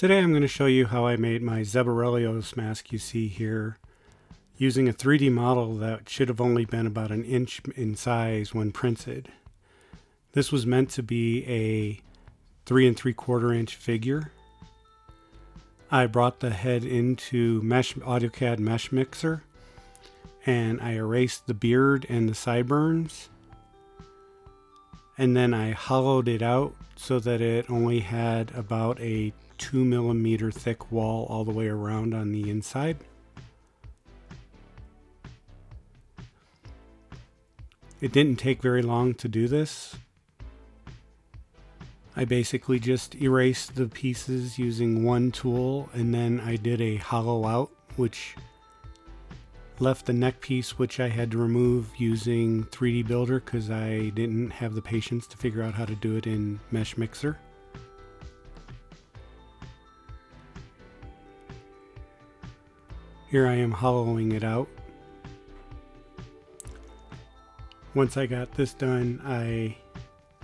Today I'm going to show you how I made my Zeb Orrelios mask you see here using a 3D model that should have only been about an inch in size when printed. This was meant to be a 3 3/4 inch figure. I brought the head into AutoCAD Mesh Mixer and I erased the beard and the sideburns, and then I hollowed it out so that it only had about a 2mm thick wall all the way around on the inside. It didn't take very long to do this. I basically just erased the pieces using one tool, and then I did a hollow out, which left the neck piece, which I had to remove using 3D Builder because I didn't have the patience to figure out how to do it in Mesh Mixer. Here I am hollowing it out. Once I got this done, I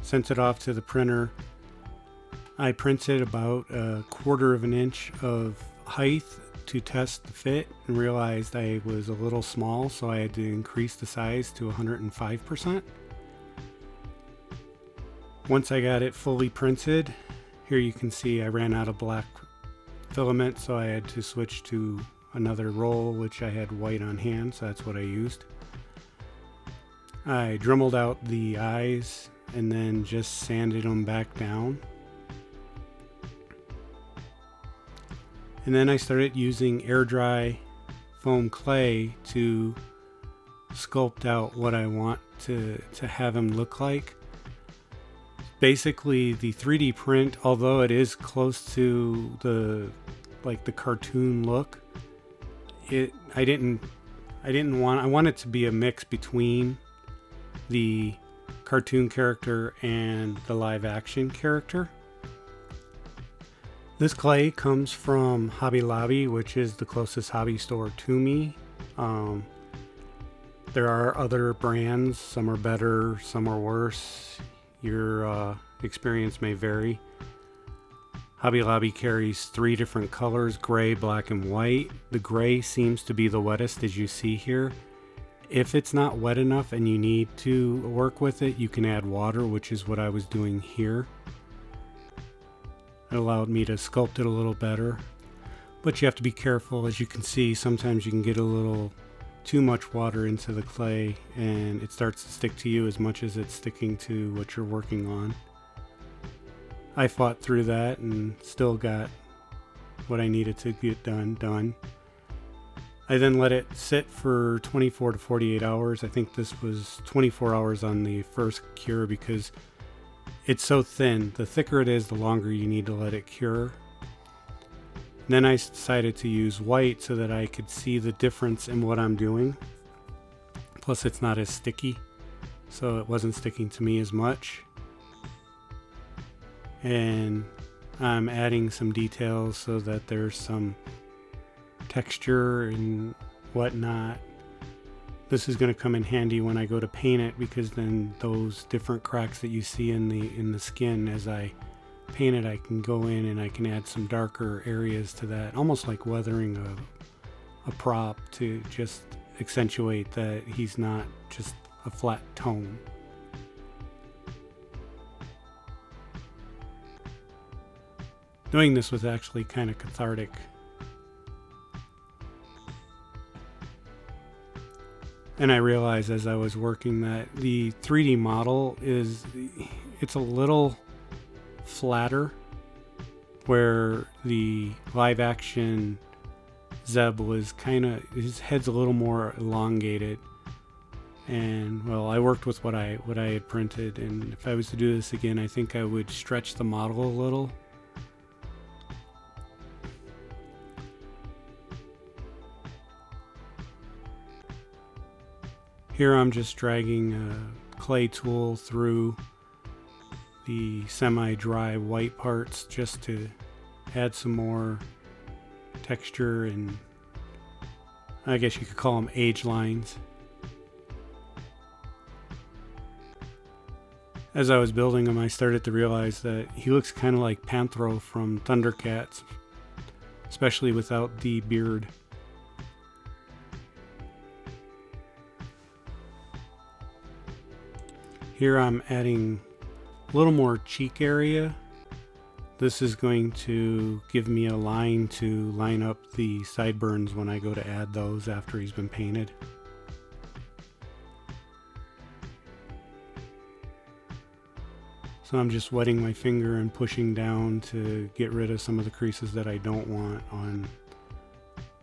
sent it off to the printer. I printed about 1/4 of an inch of height to test the fit and realized I was a little small, so I had to increase the size to 105%. Once I got it fully printed, here you can see I ran out of black filament, so I had to switch to another roll, which I had white on hand, so that's what I used. I dremeled out the eyes and then just sanded them back down. And then I started using air dry foam clay to sculpt out what I want to have him look like. Basically, the 3D print, although it is close to the cartoon look, I want it to be a mix between the cartoon character and the live action character. This clay comes from Hobby Lobby, which is the closest hobby store to me. There are other brands, some are better, some are worse. Your experience may vary. Hobby Lobby carries 3 different colors: gray, black, and white. The gray seems to be the wettest, as you see here. If it's not wet enough and you need to work with it, you can add water, which is what I was doing here. It allowed me to sculpt it a little better, but you have to be careful. As you can see, sometimes you can get a little too much water into the clay and it starts to stick to you as much as it's sticking to what you're working on. I fought through that and still got what I needed to get done. I then let it sit for 24 to 48 hours. I think this was 24 hours on the first cure because it's so thin. The thicker it is, the longer you need to let it cure. Then I decided to use white so that I could see the difference in what I'm doing. Plus it's not as sticky, so it wasn't sticking to me as much. And I'm adding some details so that there's some texture and whatnot. This is going to come in handy when I go to paint it, because then those different cracks that you see in the skin as I paint it, I can go in and I can add some darker areas to that, almost like weathering a prop to just accentuate that he's not just a flat tone. Doing this was actually kind of cathartic. And I realized as I was working that the 3D model it's a little flatter, where the live action Zeb was his head's a little more elongated. And well, I worked with what I had printed, and if I was to do this again, I think I would stretch the model a little. Here I'm just dragging a clay tool through the semi-dry white parts just to add some more texture, and I guess you could call them age lines. As I was building him, I started to realize that he looks kind of like Panthro from Thundercats, especially without the beard. Here I'm adding a little more cheek area. This is going to give me a line to line up the sideburns when I go to add those after he's been painted. So I'm just wetting my finger and pushing down to get rid of some of the creases that I don't want on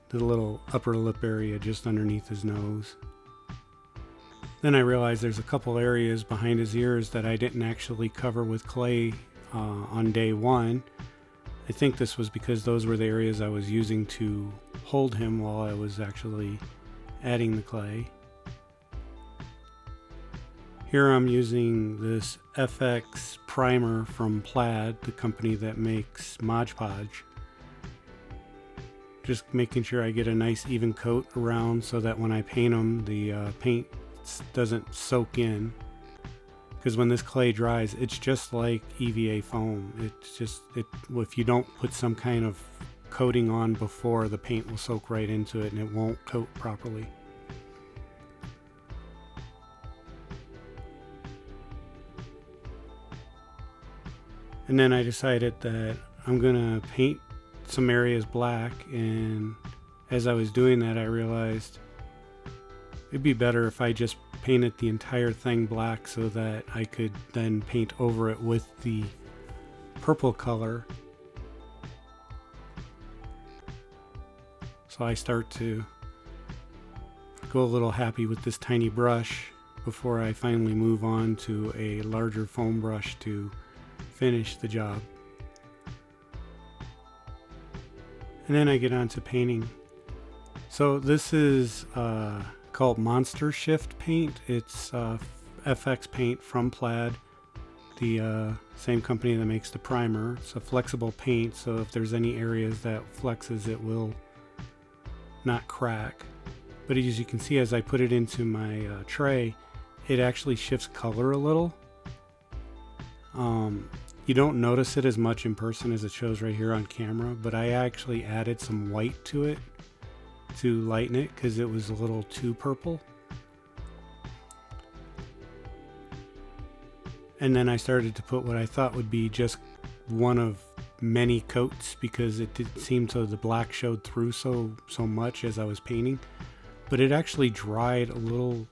the little upper lip area just underneath his nose. Then I realized there's a couple areas behind his ears that I didn't actually cover with clay on day one. I think this was because those were the areas I was using to hold him while I was actually adding the clay. Here I'm using this FX primer from Plaid, the company that makes Mod Podge. Just making sure I get a nice even coat around so that when I paint them, the paint doesn't soak in. Because when this clay dries, it's just like EVA foam. If you don't put some kind of coating on before, the paint will soak right into it and it won't coat properly. And then I decided that I'm gonna paint some areas black, and as I was doing that I realized it'd be better if I just painted the entire thing black so that I could then paint over it with the purple color. So I start to go a little happy with this tiny brush before I finally move on to a larger foam brush to finish the job. And then I get on to painting. So this is called Monster Shift paint. It's FX paint from Plaid, the same company that makes the primer. It's a flexible paint, so if there's any areas that flexes, it will not crack. But as you can see, as I put it into my tray, it actually shifts color a little. You don't notice it as much in person as it shows right here on camera, but I actually added some white to it to lighten it because it was a little too purple. And then I started to put what I thought would be just one of many coats because it did seem so the black showed through so much as I was painting, but it actually dried a little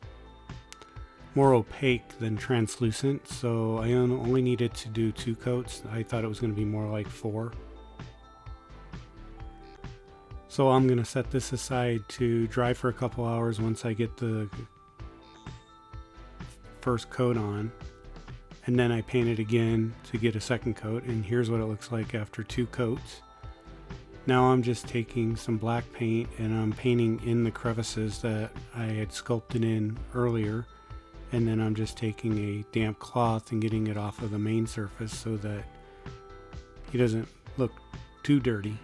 more opaque than translucent, so I only needed to do 2 coats. I thought it was going to be more like 4. So I'm going to set this aside to dry for a couple hours once I get the first coat on, and then I paint it again to get a second coat, and here's what it looks like after 2 coats. Now I'm just taking some black paint and I'm painting in the crevices that I had sculpted in earlier, and then I'm just taking a damp cloth and getting it off of the main surface so that he doesn't look too dirty.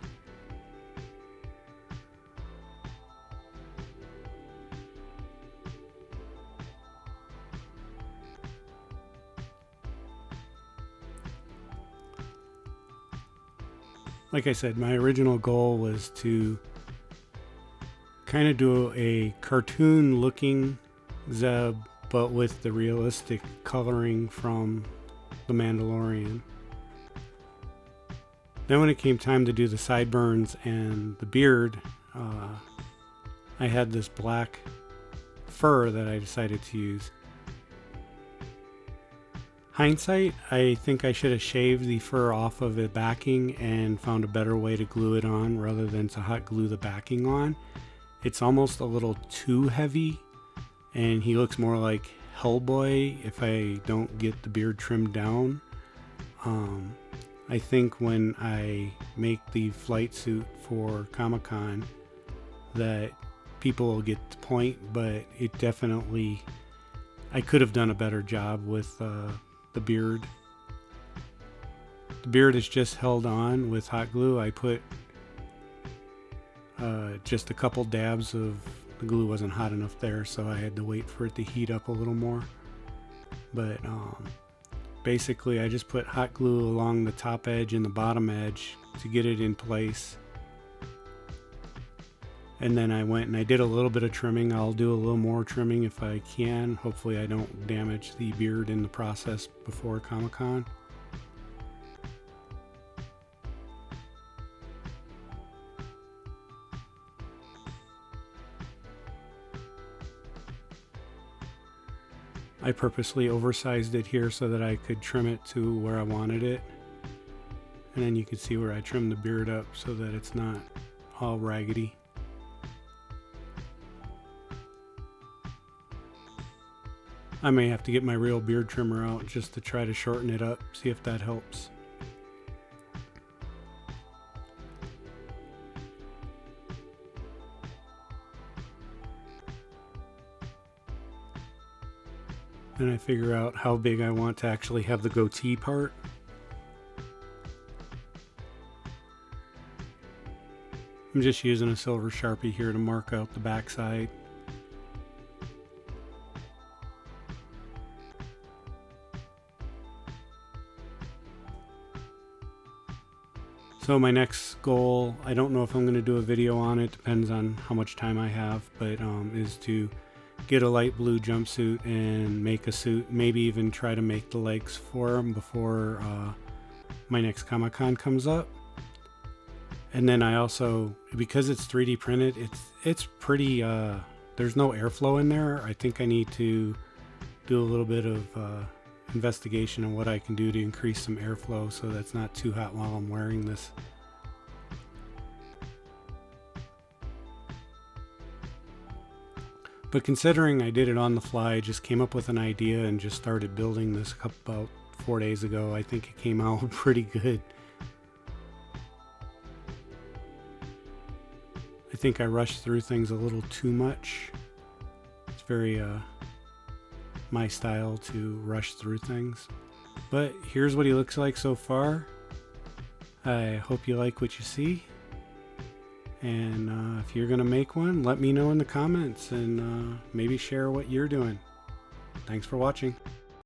Like I said, my original goal was to kind of do a cartoon looking Zeb, but with the realistic coloring from the Mandalorian. Then when it came time to do the sideburns and the beard, I had this black fur that I decided to use. Hindsight, I think I should have shaved the fur off of the backing and found a better way to glue it on rather than to hot glue the backing on. It's almost a little too heavy, and he looks more like Hellboy if I don't get the beard trimmed down. I think when I make the flight suit for Comic-Con that people will get the point, but it definitely, I could have done a better job with the beard. The beard is just held on with hot glue. I put just a couple dabs of the glue, wasn't hot enough there, so I had to wait for it to heat up a little more. But basically I just put hot glue along the top edge and the bottom edge to get it in place, And then I went and I did a little bit of trimming. I'll do a little more trimming if I can. Hopefully I don't damage the beard in the process before Comic-Con. I purposely oversized it here so that I could trim it to where I wanted it. And then you can see where I trimmed the beard up so that it's not all raggedy. I may have to get my real beard trimmer out just to try to shorten it up, see if that helps. Then I figure out how big I want to actually have the goatee part. I'm just using a silver Sharpie here to mark out the backside. So my next goal, I don't know if I'm going to do a video on it, depends on how much time I have, but is to get a light blue jumpsuit and make a suit, maybe even try to make the legs for them before my next Comic-Con comes up. And then I also, because it's 3D printed, it's pretty, there's no airflow in there. I think I need to do a little bit of investigation on what I can do to increase some airflow so that's not too hot while I'm wearing this. But considering I did it on the fly, I just came up with an idea and just started building this about 4 days ago. I think it came out pretty good. I think I rushed through things a little too much. It's very my style to rush through things. But here's what he looks like so far. I hope you like what you see. And if you're going to make one, let me know in the comments and maybe share what you're doing. Thanks for watching.